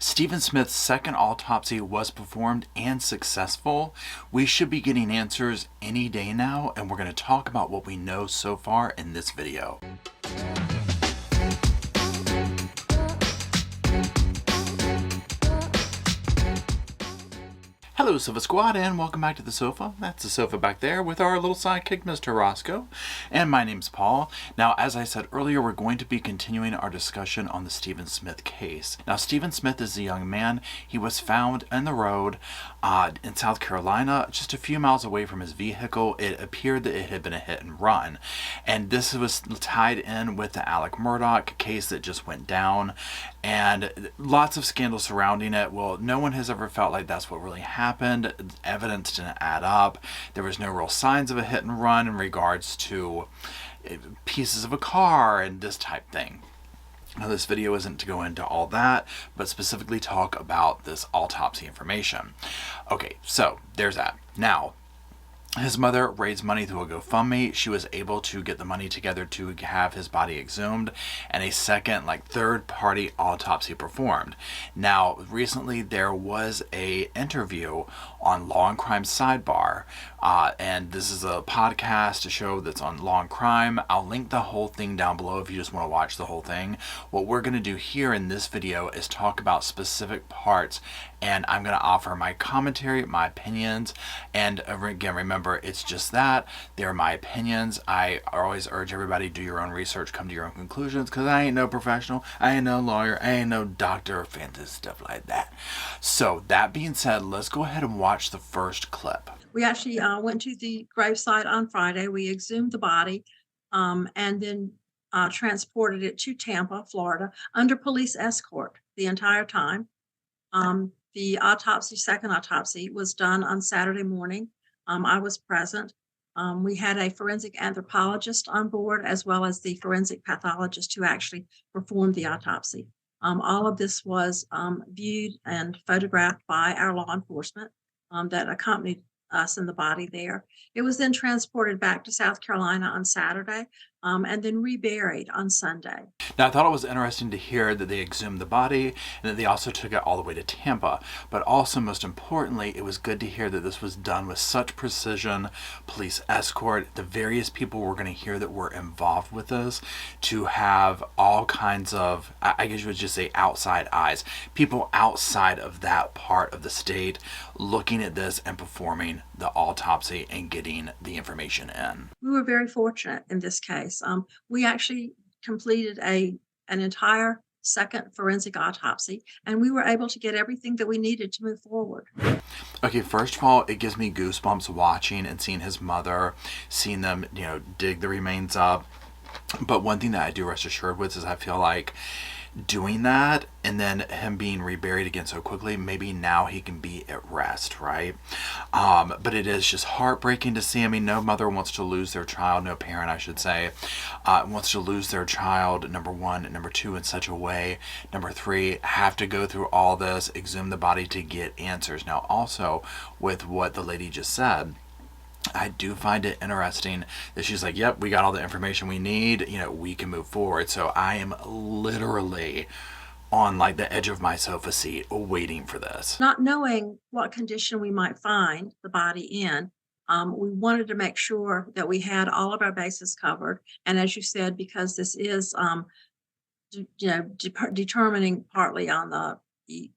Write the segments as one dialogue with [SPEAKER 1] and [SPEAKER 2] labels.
[SPEAKER 1] Stephen Smith's second autopsy was performed and successful. We should be getting answers any day now, and we're going to talk about what we know so far in this video. Hello Sofa Squad, and welcome back to the sofa. That's the sofa back there with our little sidekick, Mr. Roscoe. And my name's Paul. Now, as I said earlier, we're going to be continuing our discussion on the Stephen Smith case. Now, Stephen Smith is a young man. He was found in the road in South Carolina, just a few miles away from his vehicle. It appeared that it had been a hit and run. And this was tied in with the Alec Murdaugh case that just went down. And lots of scandal surrounding it. Well, no one has ever felt like that's what really happened. Evidence didn't add up. There was no real signs of a hit and run in regards to pieces of a car and this type thing. Now, this video isn't to go into all that, but specifically talk about this autopsy information. Okay, so there's that. Now, his mother raised money through a GoFundMe. She was able to get the money together to have his body exhumed and a second, third-party autopsy performed. Now, recently there was a interview on Law and Crime Sidebar, and this is a podcast, a show that's on Law and Crime. I'll link the whole thing down below if you just want to watch the whole thing. What we're going to do here in this video is talk about specific parts, and I'm going to offer my commentary, my opinions, and again, remember, it's just that. They're my opinions. I always urge everybody, do your own research, come to your own conclusions, because I ain't no professional, I ain't no lawyer, I ain't no doctor or fantasy stuff like that. So that being said, let's go ahead and watch the first clip.
[SPEAKER 2] We actually went to the gravesite on Friday. We exhumed the body and then transported it to Tampa, Florida, under police escort the entire time. The autopsy, second autopsy, was done on Saturday morning. I was present. We had a forensic anthropologist on board, as well as the forensic pathologist who actually performed the autopsy. All of this was viewed and photographed by our law enforcement that accompanied us in the body there. It was then transported back to South Carolina on Saturday and then reburied on Sunday.
[SPEAKER 1] Now, I thought it was interesting to hear that they exhumed the body and that they also took it all the way to Tampa. But also, most importantly, it was good to hear that this was done with such precision, police escort, the various people we're going to hear that were involved with this, to have all kinds of, I guess you would just say outside eyes, people outside of that part of the state looking at this and performing the autopsy and getting the information in.
[SPEAKER 2] We were very fortunate in this case. We actually completed an entire second forensic autopsy, and we were able to get everything that we needed to move forward.
[SPEAKER 1] Okay, first of all, it gives me goosebumps watching and seeing his mother, seeing them, dig the remains up. But one thing that I do rest assured with is I feel like doing that and then him being reburied again so quickly, maybe now he can be at rest, right? But it is just heartbreaking to see. I mean, no mother wants to lose their child, no parent, I should say, wants to lose their child, number one. Number two, in such a way. Number three, have to go through all this, exhume the body to get answers. Now, also, with what the lady just said, I do find it interesting that she's like, yep, we got all the information we need, we can move forward. So I am literally on the edge of my sofa seat waiting for this.
[SPEAKER 2] Not knowing what condition we might find the body in, we wanted to make sure that we had all of our bases covered. And as you said, because this is determining partly on the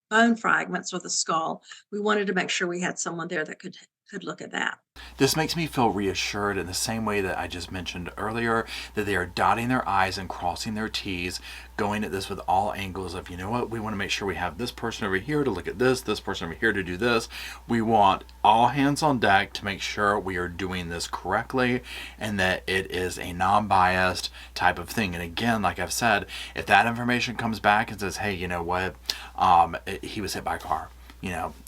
[SPEAKER 2] bone fragments or the skull, we wanted to make sure we had someone there that could look at that.
[SPEAKER 1] This makes me feel reassured in the same way that I just mentioned earlier, that they are dotting their I's and crossing their T's, going at this with all angles of, you know what, we want to make sure we have this person over here to look at this person over here to do this. We want all hands on deck to make sure we are doing this correctly and that it is a non-biased type of thing. And again, like I've said, if that information comes back and says, hey, you know what, he was hit by a car,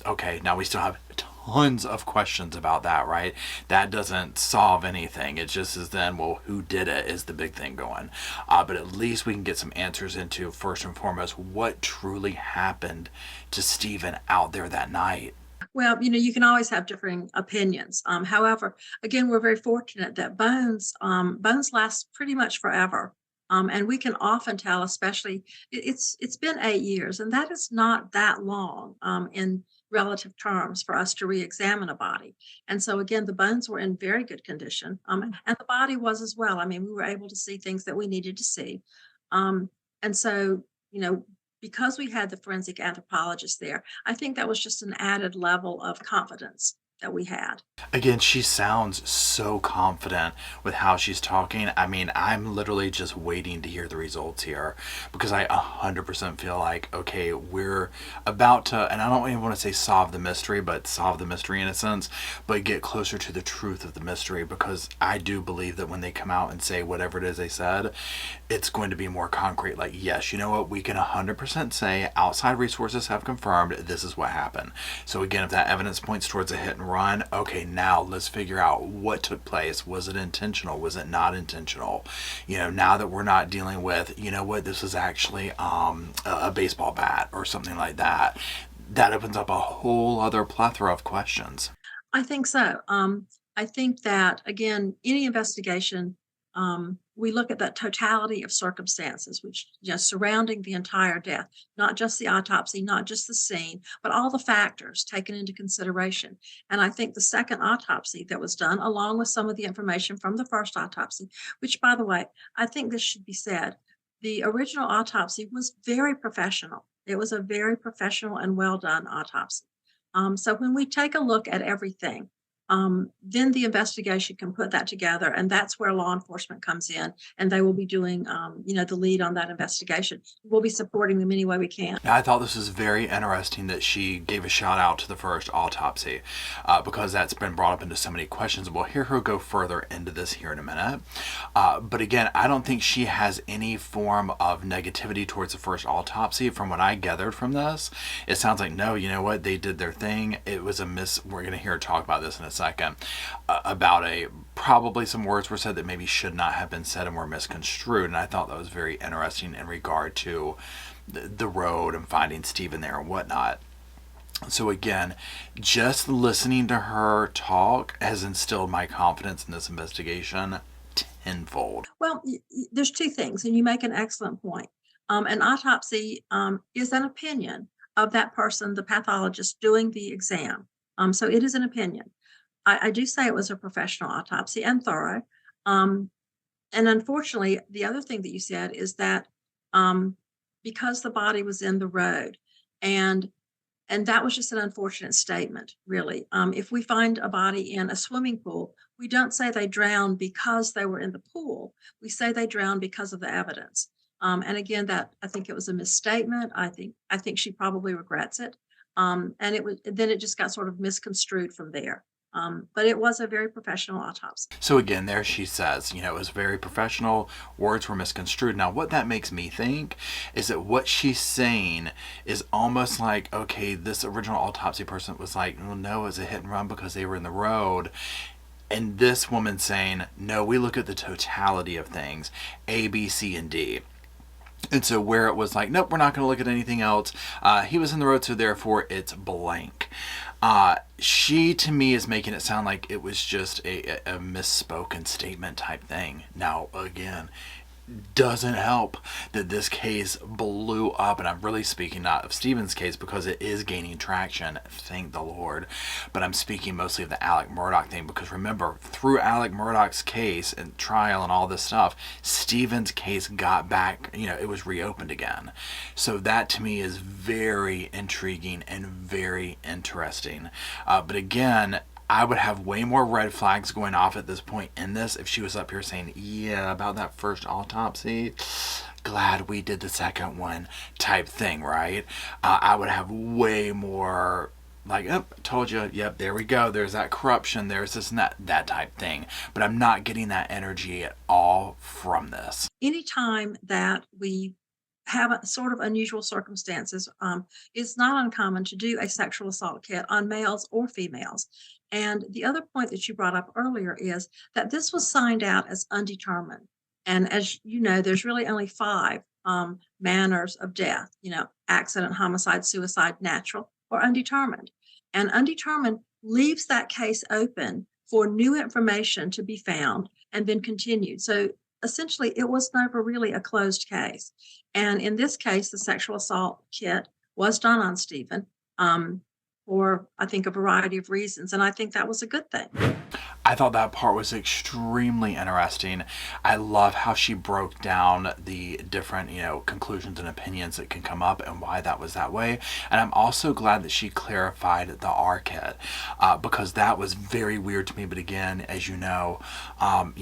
[SPEAKER 1] okay, now we still have tons of questions about that, right? That doesn't solve anything. It just is then, well, who did it is the big thing going. But at least we can get some answers into, first and foremost, what truly happened to Stephen out there that night.
[SPEAKER 2] Well, you can always have differing opinions. However, again, we're very fortunate that bones last pretty much forever. And we can often tell, especially it's been 8 years, and that is not that long in relative terms for us to re-examine a body. And so again, the bones were in very good condition, and the body was as well. I mean, we were able to see things that we needed to see. Um, and so, you know, because we had the forensic anthropologist there, I think that was just an added level of confidence that we had.
[SPEAKER 1] Again, she sounds so confident with how she's talking. I mean, I'm literally just waiting to hear the results here because I 100% feel like, okay, we're about to, and I don't even want to say solve the mystery, but solve the mystery in a sense, but get closer to the truth of the mystery, because I do believe that when they come out and say whatever it is they said, it's going to be more concrete. Like, yes, you know what? We can 100% say outside resources have confirmed this is what happened. So again, if that evidence points towards a hit and run, okay, now let's figure out what took place. Was it intentional? Was it not intentional? You know, now that we're not dealing with, you know what, this is actually a baseball bat or something like that, that opens up a whole other plethora of questions.
[SPEAKER 2] I think so. I think that again, any investigation, we look at that totality of circumstances, which surrounding the entire death, not just the autopsy, not just the scene, but all the factors taken into consideration. And I think the second autopsy that was done, along with some of the information from the first autopsy, which, by the way, I think this should be said, the original autopsy was very professional. It was a very professional and well done autopsy. So when we take a look at everything, then the investigation can put that together, and that's where law enforcement comes in, and they will be doing, the lead on that investigation. We'll be supporting them any way we can.
[SPEAKER 1] Now, I thought this was very interesting that she gave a shout out to the first autopsy, because that's been brought up into so many questions. We'll hear her go further into this here in a minute. But again, I don't think she has any form of negativity towards the first autopsy. From what I gathered from this, it sounds like, no, you know what, they did their thing. It was a miss. We're going to hear her talk about this in a second, about probably some words were said that maybe should not have been said and were misconstrued. And I thought that was very interesting in regard to the road and finding Stephen there and whatnot. So again, just listening to her talk has instilled my confidence in this investigation tenfold.
[SPEAKER 2] Well, there's two things, and you make an excellent point. An autopsy is an opinion of that person, the pathologist doing the exam. So it is an opinion. I do say it was a professional autopsy and thorough. Um, and unfortunately, the other thing that you said is that um, because the body was in the road, and and that was just an unfortunate statement, really. If we find a body in a swimming pool, we don't say they drowned because they were in the pool. We say they drowned because of the evidence. And again, that I think it was a misstatement. I think she probably regrets it. And it was then it just got sort of misconstrued from there. But it was a very professional autopsy.
[SPEAKER 1] So again, there she says, you know, it was very professional, words were misconstrued. Now, what that makes me think is that what she's saying is almost like, okay, this original autopsy person was like, well, no, it was a hit and run because they were in the road. And this woman saying, no, we look at the totality of things, A, B, C, and D. And so where it was like, nope, we're not going to look at anything else. He was in the road, so therefore it's blank. She, to me, is making it sound like it was just a misspoken statement type thing. Now, again, doesn't help that this case blew up, and I'm really speaking not of Stephen's case because it is gaining traction, thank the Lord, but I'm speaking mostly of the Alec Murdaugh thing, because remember, through Alec Murdaugh's case and trial and all this stuff, Stephen's case got back, you know, it was reopened again. So that to me is very intriguing and very interesting. But again, I would have way more red flags going off at this point in this if she was up here saying, yeah, about that first autopsy, glad we did the second one type thing, right? I would have way more like, oh, told you, yep, there we go, there's that corruption, there's this and that type thing. But I'm not getting that energy at all from this.
[SPEAKER 2] Anytime that we have a sort of unusual circumstances, it's not uncommon to do a sexual assault kit on males or females. And the other point that you brought up earlier is that this was signed out as undetermined. And as you know, there's really only five manners of death, accident, homicide, suicide, natural, or undetermined. And undetermined leaves that case open for new information to be found and then continued. So essentially it was never really a closed case. And in this case, the sexual assault kit was done on Stephen, for I think a variety of reasons. And I think that was a good thing.
[SPEAKER 1] I thought that part was extremely interesting. I love how she broke down the different, conclusions and opinions that can come up and why that was that way. And I'm also glad that she clarified the R kit, because that was very weird to me. But again, as I'm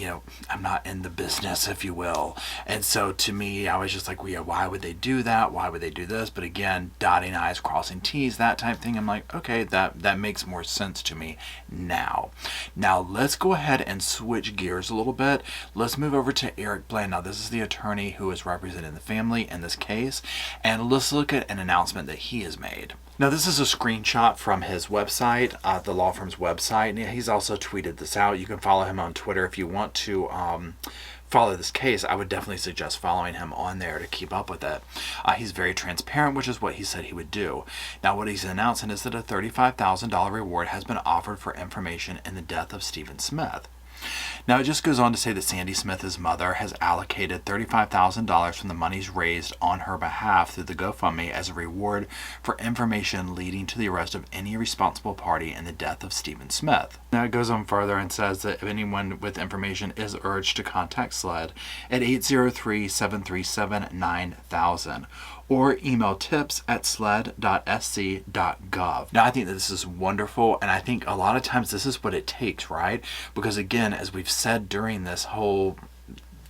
[SPEAKER 1] not in the business, if you will. And so to me, I was just like, well, yeah, why would they do that? Why would they do this? But again, dotting I's, crossing T's, that type thing. I'm like, okay, that makes more sense to me now. Now, let's go ahead and switch gears a little bit. Let's move over to Eric Bland. Now, this is the attorney who is representing the family in this case, and let's look at an announcement that he has made. Now, this is a screenshot from his website, the law firm's website, and he's also tweeted this out. You can follow him on Twitter if you want to follow this case. I would definitely suggest following him on there to keep up with it. He's very transparent, which is what he said he would do. Now, what he's announcing is that a $35,000 reward has been offered for information in the death of Stephen Smith. Now, it just goes on to say that Sandy Smith's mother has allocated $35,000 from the monies raised on her behalf through the GoFundMe as a reward for information leading to the arrest of any responsible party in the death of Stephen Smith. Now, it goes on further and says that if anyone with information is urged to contact SLED at 803-737-9000 or email tips@sled.sc.gov. Now, I think that this is wonderful, and I think a lot of times this is what it takes, right? Because again, as we've said during this whole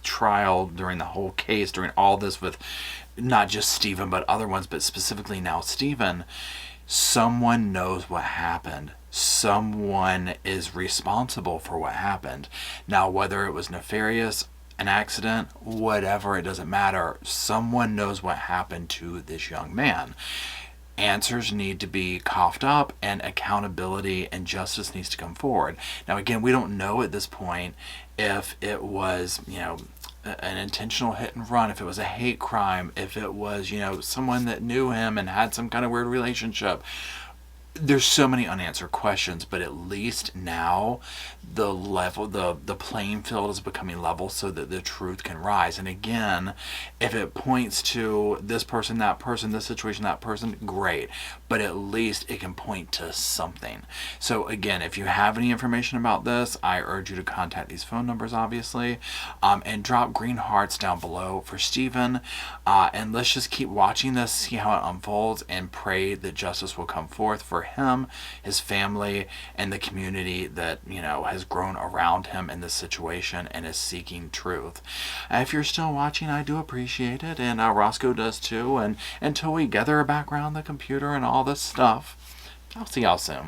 [SPEAKER 1] trial, during the whole case, during all this with not just Stephen, but other ones, but specifically now Stephen, someone knows what happened. Someone is responsible for what happened. Now, whether it was nefarious, an accident, whatever, it doesn't matter. Someone knows what happened to this young man. Answers need to be coughed up, and accountability and justice needs to come forward. Now, again, we don't know at this point if it was, an intentional hit and run, if it was a hate crime, if it was, someone that knew him and had some kind of weird relationship. There's so many unanswered questions, but at least now the playing field is becoming level so that the truth can rise. And again, if it points to this person, that person, this situation, that person, great. But at least it can point to something. So again, if you have any information about this, I urge you to contact these phone numbers, obviously, and drop green hearts down below for Stephen. And let's just keep watching this, see how it unfolds, and pray that justice will come forth for him, his family, and the community that has grown around him in this situation and is seeking truth. If you're still watching, I do appreciate it, and Roscoe does too. And until we gather back around the computer and all this stuff, I'll see y'all soon.